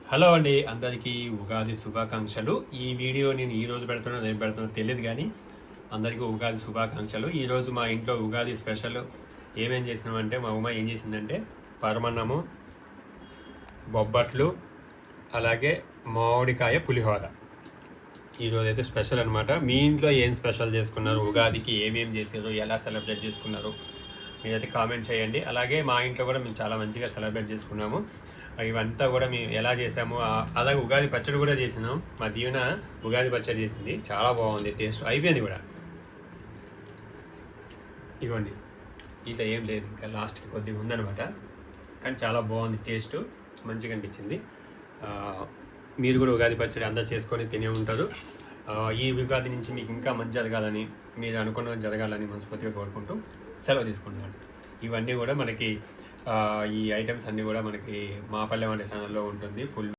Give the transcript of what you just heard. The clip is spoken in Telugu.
హలో అండి, అందరికీ ఉగాది శుభాకాంక్షలు. ఈ వీడియో నేను ఈరోజు పెడుతున్నా రేపు పెడుతున్నా తెలియదు, కానీ అందరికీ ఉగాది శుభాకాంక్షలు. ఈరోజు మా ఇంట్లో ఉగాది స్పెషల్ ఏమేం చేసినామంటే, మా ఉమ్మ ఏం చేసిందంటే పరమన్నము, బొబ్బట్లు, అలాగే మామిడికాయ పులిహోర. ఈరోజు అయితే స్పెషల్ అనమాట. మీ ఇంట్లో ఏం స్పెషల్ చేసుకున్నారు, ఉగాదికి ఏమేం చేశారు, ఎలా సెలబ్రేట్ చేసుకున్నారు మీరైతే కామెంట్ చేయండి. అలాగే మా ఇంట్లో కూడా మేము చాలా మంచిగా సెలబ్రేట్ చేసుకున్నాము. ఇవంతా కూడా మేము ఎలా చేసాము, అలాగే ఉగాది పచ్చడి కూడా చేసినాం. మా దీవెన ఉగాది పచ్చడి చేసింది, చాలా బాగుంది, టేస్ట్ అయిపోయింది కూడా. ఇవ్వండి, ఇట్లా ఏం లేదు, ఇంకా లాస్ట్కి కొద్దిగా ఉందనమాట, కానీ చాలా బాగుంది, టేస్ట్ మంచిగా అనిపించింది. మీరు కూడా ఉగాది పచ్చడి అందరూ చేసుకొని తినే ఉంటారు. ఈ ఉగాది నుంచి మీకు ఇంకా మంచి జరగాలని, మీరు అనుకున్న జరగాలని మనస్ఫూర్తిగా కోరుకుంటూ సెలవు తీసుకుంటున్నాను. ఇవన్నీ కూడా మనకి ఈ ఐటమ్స్ అన్నీ కూడా మనకి మా పల్లె వంట ఛానల్లో ఉంటుంది ఫుల్.